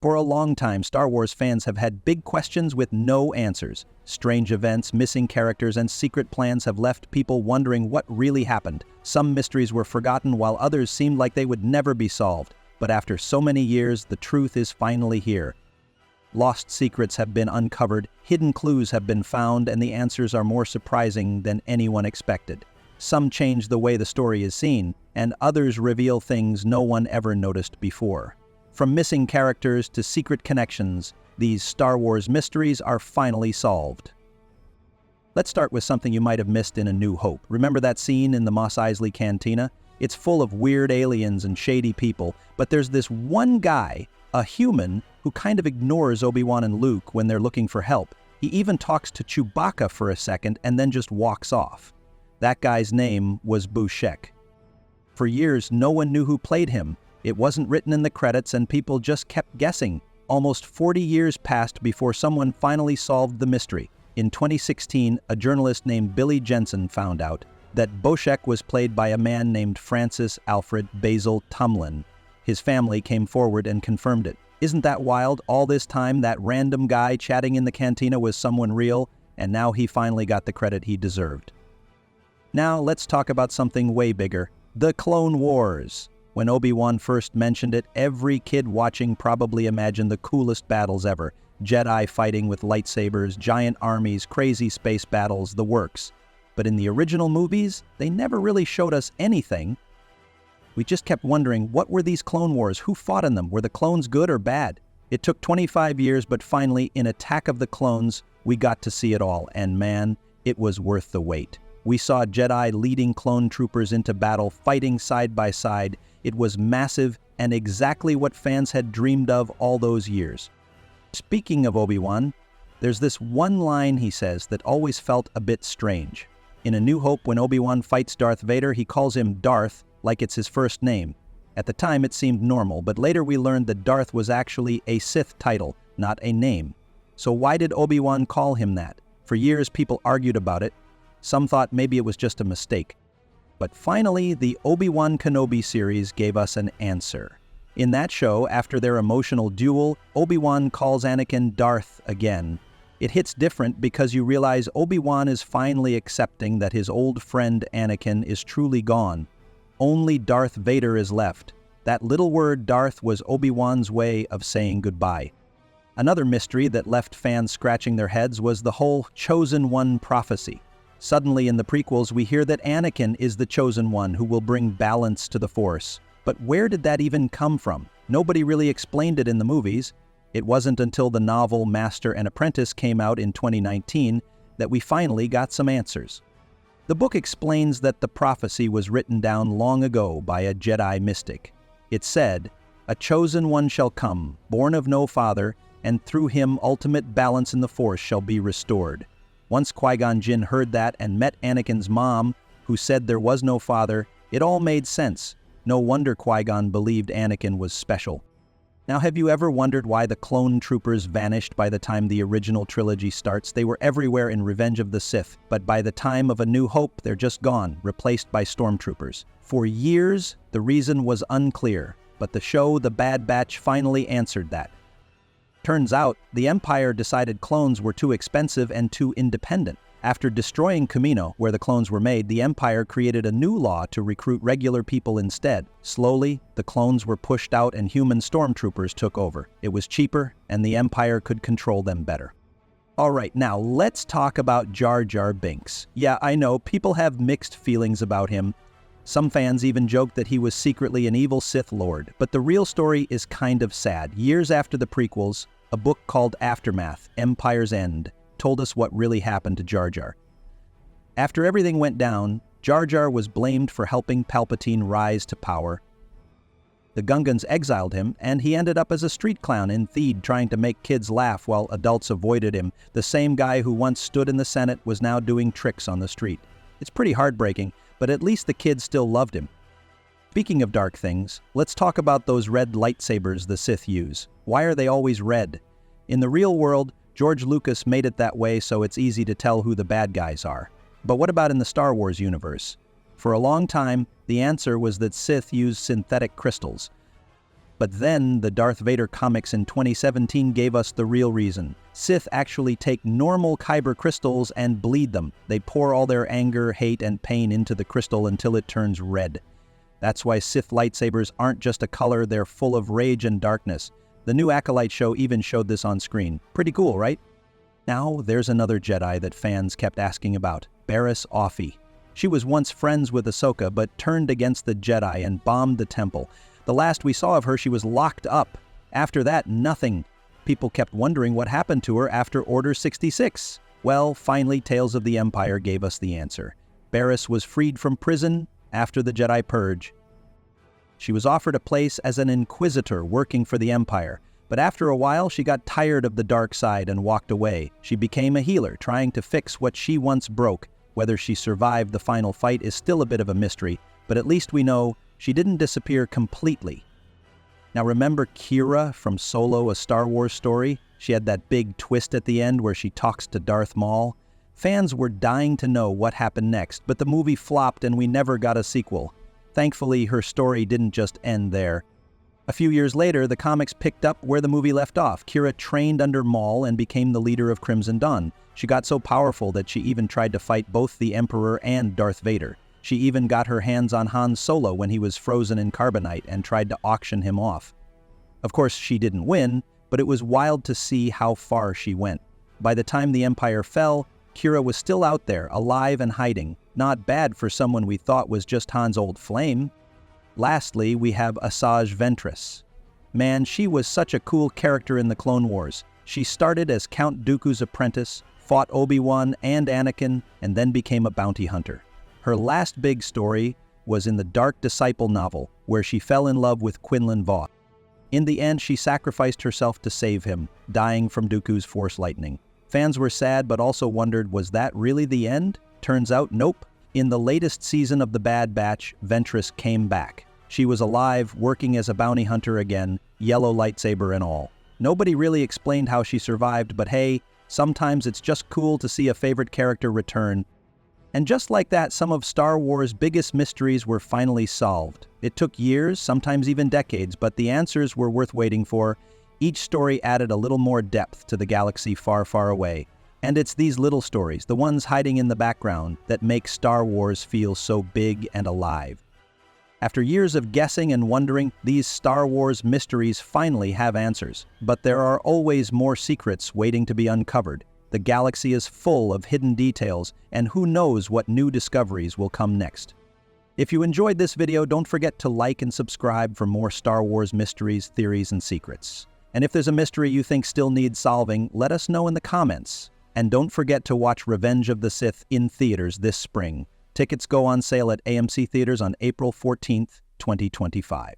For a long time, Star Wars fans have had big questions with no answers. Strange events, missing characters, and secret plans have left people wondering what really happened. Some mysteries were forgotten, while others seemed like they would never be solved. But after so many years, the truth is finally here. Lost secrets have been uncovered, hidden clues have been found, and the answers are more surprising than anyone expected. Some change the way the story is seen, and others reveal things no one ever noticed before. From missing characters to secret connections, these Star Wars mysteries are finally solved. Let's start with something you might have missed in A New Hope. Remember that scene in the Mos Eisley Cantina? It's full of weird aliens and shady people, but there's this one guy, a human, who kind of ignores Obi-Wan and Luke when they're looking for help. He even talks to Chewbacca for a second and then just walks off. That guy's name was Bushek. For years, no one knew who played him. It wasn't written in the credits and people just kept guessing. Almost 40 years passed before someone finally solved the mystery. In 2016, a journalist named Billy Jensen found out that Bushek was played by a man named Francis Alfred Basil Tumlin. His family came forward and confirmed it. Isn't that wild? All this time, that random guy chatting in the cantina was someone real, and now he finally got the credit he deserved. Now let's talk about something way bigger, the Clone Wars. When Obi-Wan first mentioned it, every kid watching probably imagined the coolest battles ever. Jedi fighting with lightsabers, giant armies, crazy space battles, the works. But in the original movies, they never really showed us anything. We just kept wondering, what were these Clone Wars? Who fought in them? Were the clones good or bad? It took 25 years, but finally, in Attack of the Clones, we got to see it all. And man, it was worth the wait. We saw Jedi leading clone troopers into battle, fighting side by side. It was massive and exactly what fans had dreamed of all those years. Speaking of Obi-Wan, there's this one line he says that always felt a bit strange. In A New Hope, when Obi-Wan fights Darth Vader, he calls him Darth like it's his first name. At the time, it seemed normal, but later we learned that Darth was actually a Sith title, not a name. So why did Obi-Wan call him that? For years, people argued about it. Some thought maybe it was just a mistake. But finally, the Obi-Wan Kenobi series gave us an answer. In that show, after their emotional duel, Obi-Wan calls Anakin Darth again. It hits different because you realize Obi-Wan is finally accepting that his old friend Anakin is truly gone. Only Darth Vader is left. That little word Darth was Obi-Wan's way of saying goodbye. Another mystery that left fans scratching their heads was the whole Chosen One prophecy. Suddenly in the prequels, we hear that Anakin is the Chosen One who will bring balance to the Force. But where did that even come from? Nobody really explained it in the movies. It wasn't until the novel Master and Apprentice came out in 2019 that we finally got some answers. The book explains that the prophecy was written down long ago by a Jedi mystic. It said, "A chosen one shall come, born of no father, and through him ultimate balance in the Force shall be restored." Once Qui-Gon Jinn heard that and met Anakin's mom, who said there was no father, it all made sense. No wonder Qui-Gon believed Anakin was special. Now, have you ever wondered why the clone troopers vanished by the time the original trilogy starts? They were everywhere in Revenge of the Sith, but by the time of A New Hope, they're just gone, replaced by stormtroopers. For years, the reason was unclear, but the show The Bad Batch finally answered that. Turns out, the Empire decided clones were too expensive and too independent. After destroying Kamino, where the clones were made, the Empire created a new law to recruit regular people instead. Slowly, the clones were pushed out and human stormtroopers took over. It was cheaper, and the Empire could control them better. Alright, now let's talk about Jar Jar Binks. Yeah, I know, people have mixed feelings about him. Some fans even joked that he was secretly an evil Sith Lord, but the real story is kind of sad. Years after the prequels, a book called Aftermath, Empire's End, told us what really happened to Jar Jar. After everything went down, Jar Jar was blamed for helping Palpatine rise to power. The Gungans exiled him, and he ended up as a street clown in Theed trying to make kids laugh while adults avoided him. The same guy who once stood in the Senate was now doing tricks on the street. It's pretty heartbreaking, but at least the kids still loved him. Speaking of dark things, let's talk about those red lightsabers the Sith use. Why are they always red? In the real world, George Lucas made it that way so it's easy to tell who the bad guys are. But what about in the Star Wars universe? For a long time, the answer was that Sith used synthetic crystals. But then, the Darth Vader comics in 2017 gave us the real reason. Sith actually take normal kyber crystals and bleed them. They pour all their anger, hate, and pain into the crystal until it turns red. That's why Sith lightsabers aren't just a color, they're full of rage and darkness. The new Acolyte show even showed this on screen. Pretty cool, right? Now, there's another Jedi that fans kept asking about, Barriss Offee. She was once friends with Ahsoka, but turned against the Jedi and bombed the temple. The last we saw of her, she was locked up. After that, nothing. People kept wondering what happened to her after Order 66. Well, finally, Tales of the Empire gave us the answer. Barriss was freed from prison after the Jedi Purge. She was offered a place as an Inquisitor working for the Empire, but after a while she got tired of the dark side and walked away. She became a healer, trying to fix what she once broke. Whether she survived the final fight is still a bit of a mystery, but at least we know she didn't disappear completely. Now remember Qi'ra from Solo, a Star Wars story? She had that big twist at the end where she talks to Darth Maul. Fans were dying to know what happened next, but the movie flopped and we never got a sequel. Thankfully, her story didn't just end there. A few years later, the comics picked up where the movie left off. Qi'ra trained under Maul and became the leader of Crimson Dawn. She got so powerful that she even tried to fight both the Emperor and Darth Vader. She even got her hands on Han Solo when he was frozen in carbonite and tried to auction him off. Of course, she didn't win, but it was wild to see how far she went. By the time the Empire fell, Qi'ra was still out there, alive and hiding. Not bad for someone we thought was just Han's old flame. Lastly, we have Asajj Ventress. Man, she was such a cool character in the Clone Wars. She started as Count Dooku's apprentice, fought Obi-Wan and Anakin, and then became a bounty hunter. Her last big story was in the Dark Disciple novel, where she fell in love with Quinlan Vos. In the end, she sacrificed herself to save him, dying from Dooku's Force lightning. Fans were sad, but also wondered, was that really the end? Turns out, nope. In the latest season of The Bad Batch, Ventress came back. She was alive, working as a bounty hunter again, yellow lightsaber and all. Nobody really explained how she survived, but hey, sometimes it's just cool to see a favorite character return. And just like that, some of Star Wars' biggest mysteries were finally solved. It took years, sometimes even decades, but the answers were worth waiting for. Each story added a little more depth to the galaxy far, far away. And it's these little stories, the ones hiding in the background, that make Star Wars feel so big and alive. After years of guessing and wondering, these Star Wars mysteries finally have answers. But there are always more secrets waiting to be uncovered. The galaxy is full of hidden details, and who knows what new discoveries will come next. If you enjoyed this video, don't forget to like and subscribe for more Star Wars mysteries, theories, and secrets. And if there's a mystery you think still needs solving, let us know in the comments. And don't forget to watch Revenge of the Sith in theaters this spring. Tickets go on sale at AMC Theaters on April 14th, 2025.